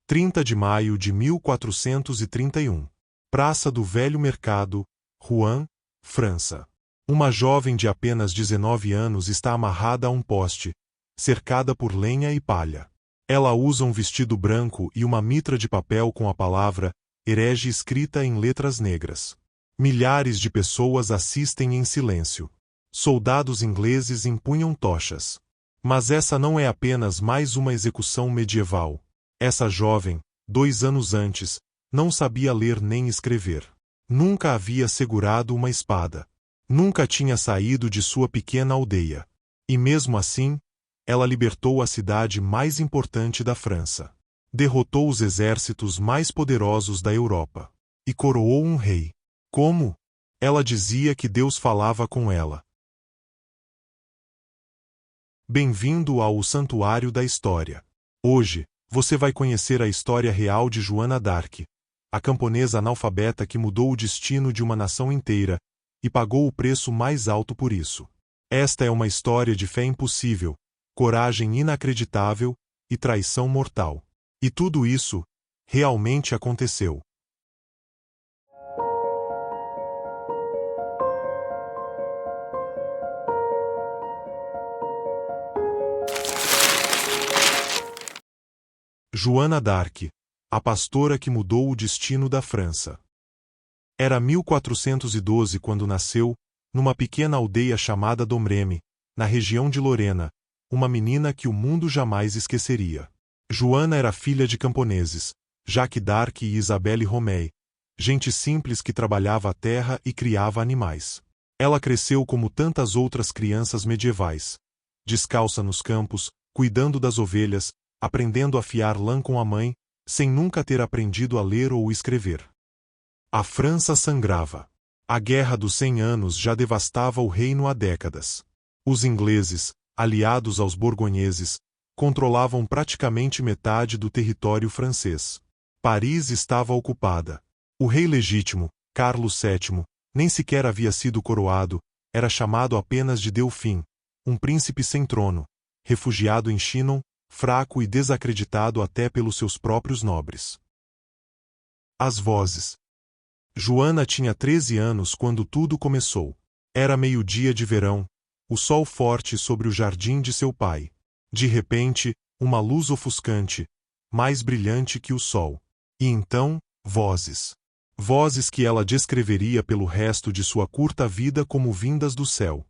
30 de maio de 1431. Praça do Velho Mercado, Rouen, França. Uma jovem de apenas 19 anos está amarrada a um poste, cercada por lenha e palha. Ela usa um vestido branco e uma mitra de papel com a palavra herege escrita em letras negras. Milhares de pessoas assistem em silêncio. Soldados ingleses empunham tochas. Mas essa não é apenas mais uma execução medieval. Essa jovem, 2 anos antes, não sabia ler nem escrever. Nunca havia segurado uma espada. Nunca tinha saído de sua pequena aldeia. E mesmo assim, ela libertou a cidade mais importante da França. Derrotou os exércitos mais poderosos da Europa. E coroou um rei. Como? Ela dizia que Deus falava com ela. Bem-vindo ao Santuário da História. Hoje, você vai conhecer a história real de Joana d'Arc, a camponesa analfabeta que mudou o destino de uma nação inteira e pagou o preço mais alto por isso. Esta é uma história de fé impossível, coragem inacreditável e traição mortal. E tudo isso realmente aconteceu. Joana d'Arc, a pastora que mudou o destino da França. Era 1412 quando nasceu, numa pequena aldeia chamada Domremy, na região de Lorena, uma menina que o mundo jamais esqueceria. Joana era filha de camponeses, Jacques d'Arc e Isabelle Romei, gente simples que trabalhava a terra e criava animais. Ela cresceu como tantas outras crianças medievais, descalça nos campos, cuidando das ovelhas, aprendendo a fiar lã com a mãe, sem nunca ter aprendido a ler ou escrever. A França sangrava. A Guerra dos 100 Anos já devastava o reino há décadas. Os ingleses, aliados aos borgonheses, controlavam praticamente metade do território francês. Paris estava ocupada. O rei legítimo, Carlos VII, nem sequer havia sido coroado, era chamado apenas de Delfim, um príncipe sem trono, refugiado em Chinon, fraco e desacreditado até pelos seus próprios nobres. As vozes. Joana tinha 13 anos quando tudo começou. Era meio-dia de verão, o sol forte sobre o jardim de seu pai. De repente, uma luz ofuscante, mais brilhante que o sol. E então, vozes. Vozes que ela descreveria pelo resto de sua curta vida como vindas do céu.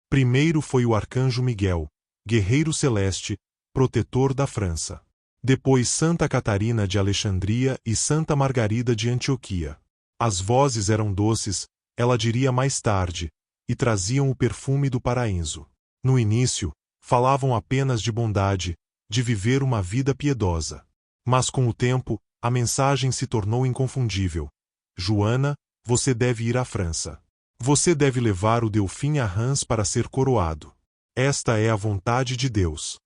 Primeiro foi o arcanjo Miguel, guerreiro celeste, protetor da França. Depois Santa Catarina de Alexandria e Santa Margarida de Antioquia. As vozes eram doces, ela diria mais tarde, e traziam o perfume do paraíso. No início, falavam apenas de bondade, de viver uma vida piedosa. Mas com o tempo, a mensagem se tornou inconfundível. Joana, você deve ir à França. Você deve levar o Delfim a Reims para ser coroado. Esta é a vontade de Deus.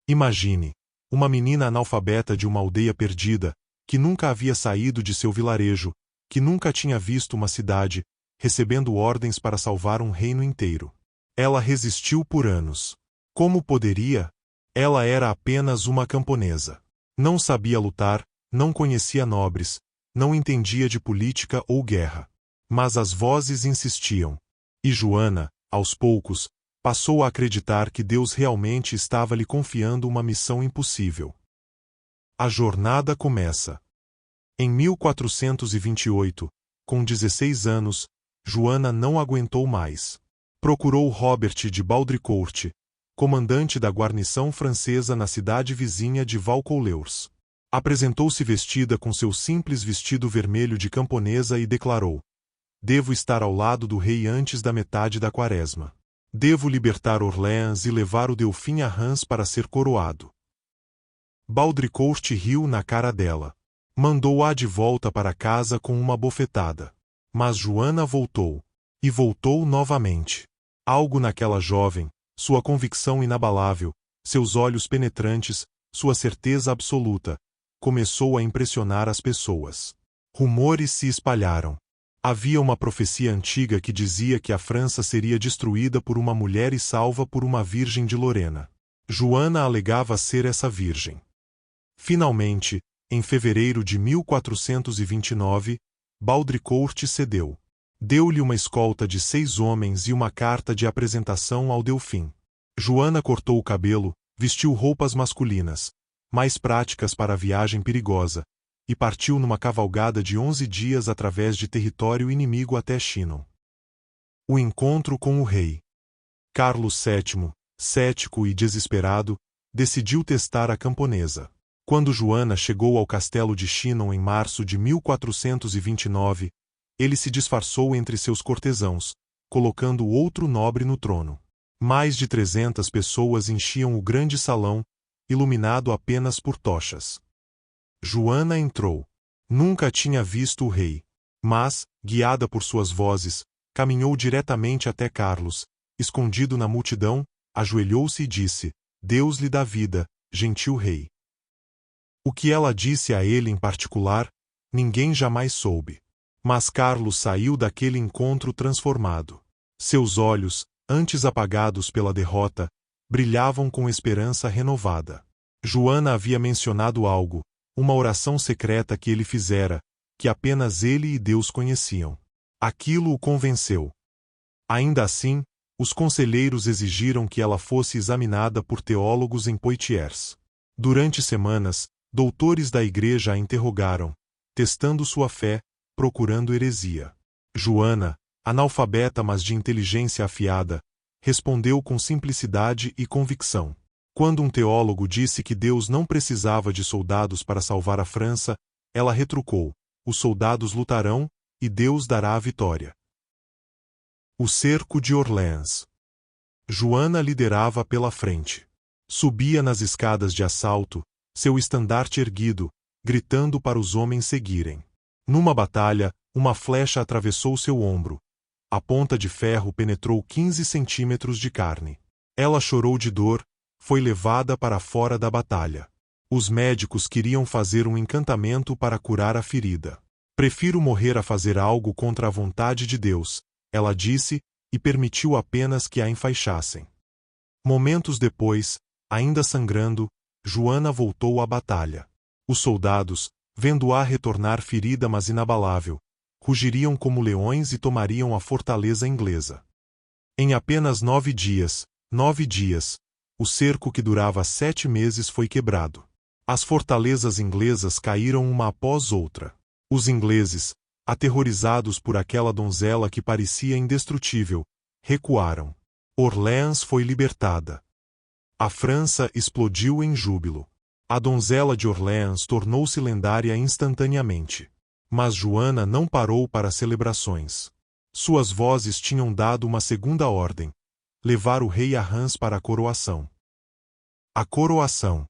Imagine, uma menina analfabeta de uma aldeia perdida, que nunca havia saído de seu vilarejo, que nunca tinha visto uma cidade, recebendo ordens para salvar um reino inteiro. Ela resistiu por anos. Como poderia? Ela era apenas uma camponesa. Não sabia lutar, não conhecia nobres, não entendia de política ou guerra. Mas as vozes insistiam. E Joana, aos poucos, passou a acreditar que Deus realmente estava lhe confiando uma missão impossível. A jornada começa. Em 1428, com 16 anos, Joana não aguentou mais. Procurou Robert de Baudricourt, comandante da guarnição francesa na cidade vizinha de Vaucouleurs. Apresentou-se vestida com seu simples vestido vermelho de camponesa e declarou: devo estar ao lado do rei antes da metade da quaresma. Devo libertar Orléans e levar o Delfim a Reims para ser coroado. Baudricourt riu na cara dela. Mandou-a de volta para casa com uma bofetada. Mas Joana voltou. E voltou novamente. Algo naquela jovem, sua convicção inabalável, seus olhos penetrantes, sua certeza absoluta, começou a impressionar as pessoas. Rumores se espalharam. Havia uma profecia antiga que dizia que a França seria destruída por uma mulher e salva por uma virgem de Lorena. Joana alegava ser essa virgem. Finalmente, em fevereiro de 1429, Baudricourt cedeu. Deu-lhe uma escolta de 6 homens e uma carta de apresentação ao Delfim. Joana cortou o cabelo, vestiu roupas masculinas, mais práticas para a viagem perigosa, e partiu numa cavalgada de 11 dias através de território inimigo até Chinon. O encontro com o rei. Carlos VII, cético e desesperado, decidiu testar a camponesa. Quando Joana chegou ao castelo de Chinon em março de 1429, ele se disfarçou entre seus cortesãos, colocando outro nobre no trono. Mais de 300 pessoas enchiam o grande salão, iluminado apenas por tochas. Joana entrou. Nunca tinha visto o rei. Mas, guiada por suas vozes, caminhou diretamente até Carlos, escondido na multidão, ajoelhou-se e disse: Deus lhe dá vida, gentil rei. O que ela disse a ele em particular, ninguém jamais soube. Mas Carlos saiu daquele encontro transformado. Seus olhos, antes apagados pela derrota, brilhavam com esperança renovada. Joana havia mencionado algo, uma oração secreta que ele fizera, que apenas ele e Deus conheciam. Aquilo o convenceu. Ainda assim, os conselheiros exigiram que ela fosse examinada por teólogos em Poitiers. Durante semanas, doutores da igreja a interrogaram, testando sua fé, procurando heresia. Joana, analfabeta mas de inteligência afiada, respondeu com simplicidade e convicção. Quando um teólogo disse que Deus não precisava de soldados para salvar a França, ela retrucou: os soldados lutarão, e Deus dará a vitória. O cerco de Orléans. Joana liderava pela frente. Subia nas escadas de assalto, seu estandarte erguido, gritando para os homens seguirem. Numa batalha, uma flecha atravessou seu ombro. A ponta de ferro penetrou 15 centímetros de carne. Ela chorou de dor, foi levada para fora da batalha. Os médicos queriam fazer um encantamento para curar a ferida. Prefiro morrer a fazer algo contra a vontade de Deus, ela disse, e permitiu apenas que a enfaixassem. Momentos depois, ainda sangrando, Joana voltou à batalha. Os soldados, vendo-a retornar ferida mas inabalável, rugiriam como leões e tomariam a fortaleza inglesa. Em apenas 9 dias, o cerco que durava 7 meses foi quebrado. As fortalezas inglesas caíram uma após outra. Os ingleses, aterrorizados por aquela donzela que parecia indestrutível, recuaram. Orléans foi libertada. A França explodiu em júbilo. A donzela de Orléans tornou-se lendária instantaneamente. Mas Joana não parou para celebrações. Suas vozes tinham dado uma segunda ordem: levar o rei a Reims para a coroação. A coroação.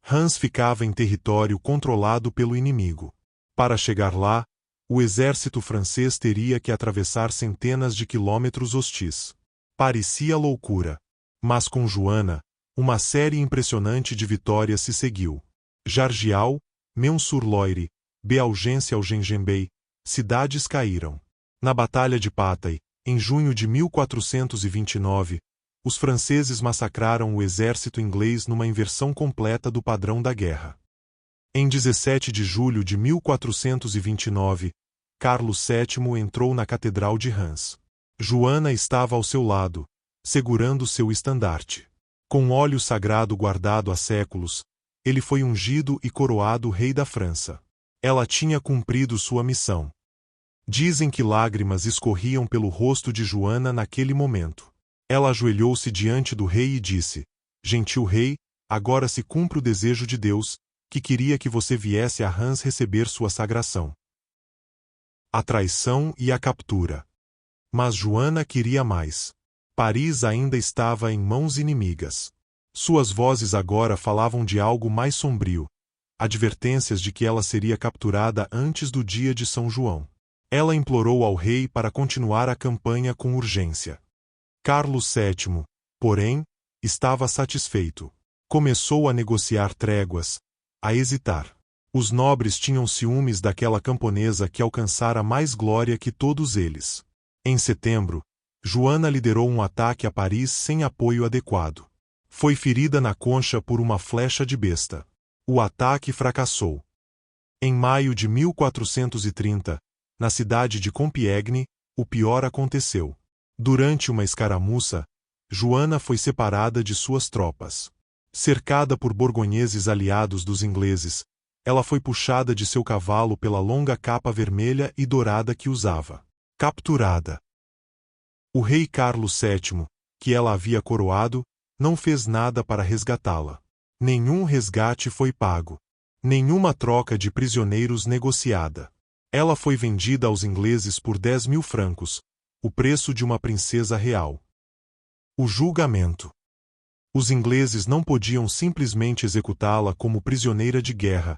Reims ficava em território controlado pelo inimigo. Para chegar lá, o exército francês teria que atravessar centenas de quilômetros hostis. Parecia loucura. Mas com Joana, uma série impressionante de vitórias se seguiu. Jargeau, Mons-sur-Loire, Beaugency-Augengembey, cidades caíram. Na Batalha de Patay, em junho de 1429, os franceses massacraram o exército inglês numa inversão completa do padrão da guerra. Em 17 de julho de 1429, Carlos VII entrou na Catedral de Reims. Joana estava ao seu lado, segurando seu estandarte. Com óleo sagrado guardado há séculos, ele foi ungido e coroado rei da França. Ela tinha cumprido sua missão. Dizem que lágrimas escorriam pelo rosto de Joana naquele momento. Ela ajoelhou-se diante do rei e disse: Gentil rei, agora se cumpre o desejo de Deus, que queria que você viesse a Reims receber sua sagração. A traição e a captura. Mas Joana queria mais. Paris ainda estava em mãos inimigas. Suas vozes agora falavam de algo mais sombrio, advertências de que ela seria capturada antes do dia de São João. Ela implorou ao rei para continuar a campanha com urgência. Carlos VII, porém, estava satisfeito. Começou a negociar tréguas, a hesitar. Os nobres tinham ciúmes daquela camponesa que alcançara mais glória que todos eles. Em setembro, Joana liderou um ataque a Paris sem apoio adequado. Foi ferida na concha por uma flecha de besta. O ataque fracassou. Em maio de 1430, na cidade de Compiègne, o pior aconteceu. Durante uma escaramuça, Joana foi separada de suas tropas. Cercada por borgonheses aliados dos ingleses, ela foi puxada de seu cavalo pela longa capa vermelha e dourada que usava. Capturada. O rei Carlos VII, que ela havia coroado, não fez nada para resgatá-la. Nenhum resgate foi pago. Nenhuma troca de prisioneiros negociada. Ela foi vendida aos ingleses por 10.000 francos, o preço de uma princesa real. O julgamento. Os ingleses não podiam simplesmente executá-la como prisioneira de guerra.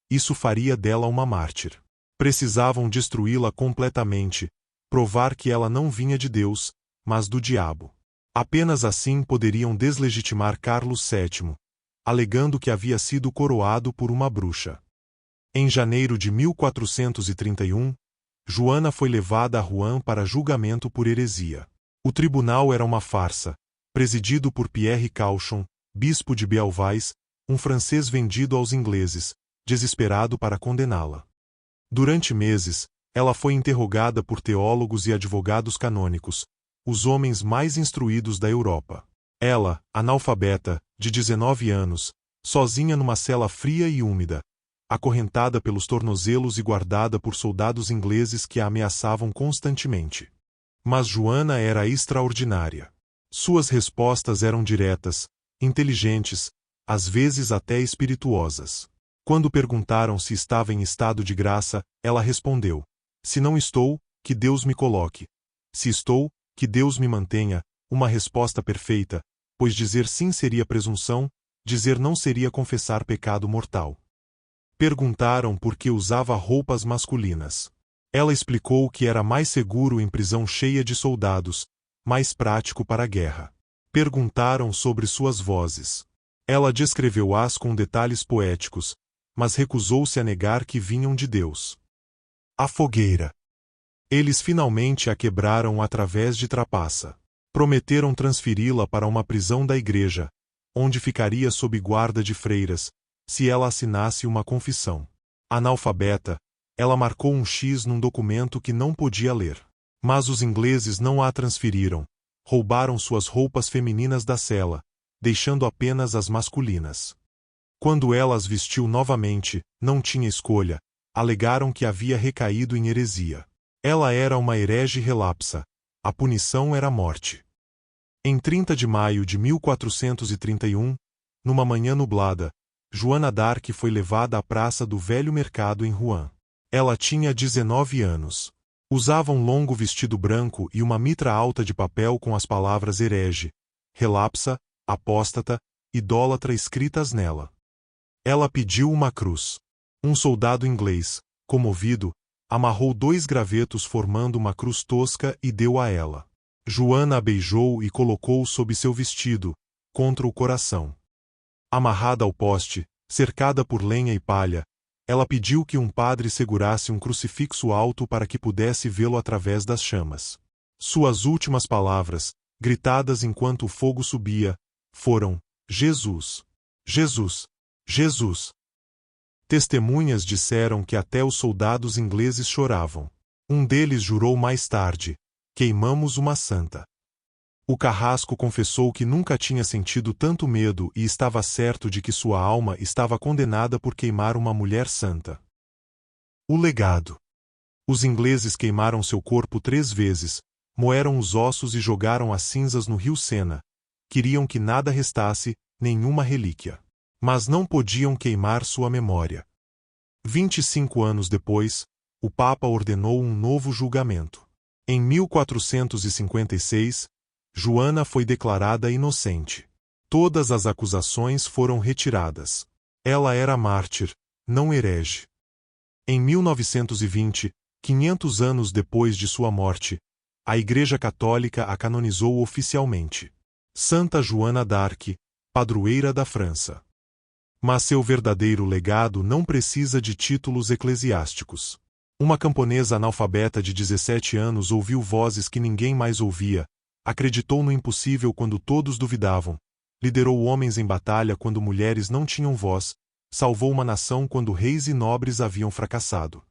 Isso faria dela uma mártir. Precisavam destruí-la completamente, provar que ela não vinha de Deus, mas do diabo. Apenas assim poderiam deslegitimar Carlos VII, alegando que havia sido coroado por uma bruxa. Em janeiro de 1431, Joana foi levada a Rouen para julgamento por heresia. O tribunal era uma farsa, presidido por Pierre Cauchon, bispo de Beauvais, um francês vendido aos ingleses, desesperado para condená-la. Durante meses, ela foi interrogada por teólogos e advogados canônicos, os homens mais instruídos da Europa. Ela, analfabeta, de 19 anos, sozinha numa cela fria e úmida, acorrentada pelos tornozelos e guardada por soldados ingleses que a ameaçavam constantemente. Mas Joana era extraordinária. Suas respostas eram diretas, inteligentes, às vezes até espirituosas. Quando perguntaram se estava em estado de graça, ela respondeu: se não estou, que Deus me coloque. Se estou, que Deus me mantenha. Uma resposta perfeita, pois dizer sim seria presunção, dizer não seria confessar pecado mortal. Perguntaram por que usava roupas masculinas. Ela explicou que era mais seguro em prisão cheia de soldados, mais prático para a guerra. Perguntaram sobre suas vozes. Ela descreveu-as com detalhes poéticos, mas recusou-se a negar que vinham de Deus. A fogueira. Eles finalmente a quebraram através de trapaça. Prometeram transferi-la para uma prisão da igreja, onde ficaria sob guarda de freiras, se ela assinasse uma confissão. Analfabeta, ela marcou um X num documento que não podia ler. Mas os ingleses não a transferiram, roubaram suas roupas femininas da cela, deixando apenas as masculinas. Quando ela as vestiu novamente, não tinha escolha, alegaram que havia recaído em heresia. Ela era uma herege relapsa, a punição era a morte. Em 30 de maio de 1431, numa manhã nublada, Joana d'Arc foi levada à praça do Velho Mercado em Rouen. Ela tinha 19 anos. Usava um longo vestido branco e uma mitra alta de papel com as palavras herege, relapsa, apóstata, idólatra escritas nela. Ela pediu uma cruz. Um soldado inglês, comovido, amarrou 2 gravetos formando uma cruz tosca e deu a ela. Joana a beijou e colocou sob seu vestido, contra o coração. Amarrada ao poste, cercada por lenha e palha, ela pediu que um padre segurasse um crucifixo alto para que pudesse vê-lo através das chamas. Suas últimas palavras, gritadas enquanto o fogo subia, foram: Jesus! Jesus! Jesus! Testemunhas disseram que até os soldados ingleses choravam. Um deles jurou mais tarde: queimamos uma santa. O carrasco confessou que nunca tinha sentido tanto medo e estava certo de que sua alma estava condenada por queimar uma mulher santa. O legado. Os ingleses queimaram seu corpo 3 vezes, moeram os ossos e jogaram as cinzas no rio Sena. Queriam que nada restasse, nenhuma relíquia. Mas não podiam queimar sua memória. 25 anos depois, o Papa ordenou um novo julgamento. Em 1456, Joana foi declarada inocente. Todas as acusações foram retiradas. Ela era mártir, não herege. Em 1920, 500 anos depois de sua morte, a Igreja Católica a canonizou oficialmente. Santa Joana d'Arc, padroeira da França. Mas seu verdadeiro legado não precisa de títulos eclesiásticos. Uma camponesa analfabeta de 17 anos ouviu vozes que ninguém mais ouvia, acreditou no impossível quando todos duvidavam, liderou homens em batalha quando mulheres não tinham voz, salvou uma nação quando reis e nobres haviam fracassado.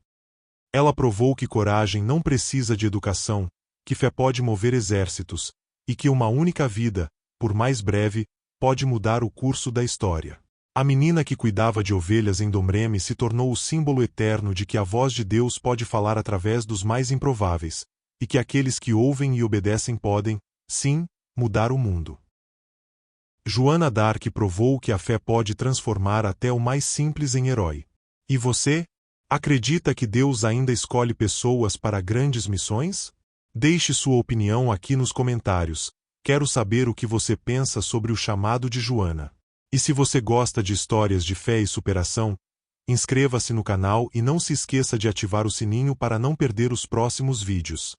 Ela provou que coragem não precisa de educação, que fé pode mover exércitos, e que uma única vida, por mais breve, pode mudar o curso da história. A menina que cuidava de ovelhas em Domremy se tornou o símbolo eterno de que a voz de Deus pode falar através dos mais improváveis, e que aqueles que ouvem e obedecem podem, sim, mudar o mundo. Joana d'Arc provou que a fé pode transformar até o mais simples em herói. E você? Acredita que Deus ainda escolhe pessoas para grandes missões? Deixe sua opinião aqui nos comentários. Quero saber o que você pensa sobre o chamado de Joana. E se você gosta de histórias de fé e superação, inscreva-se no canal e não se esqueça de ativar o sininho para não perder os próximos vídeos.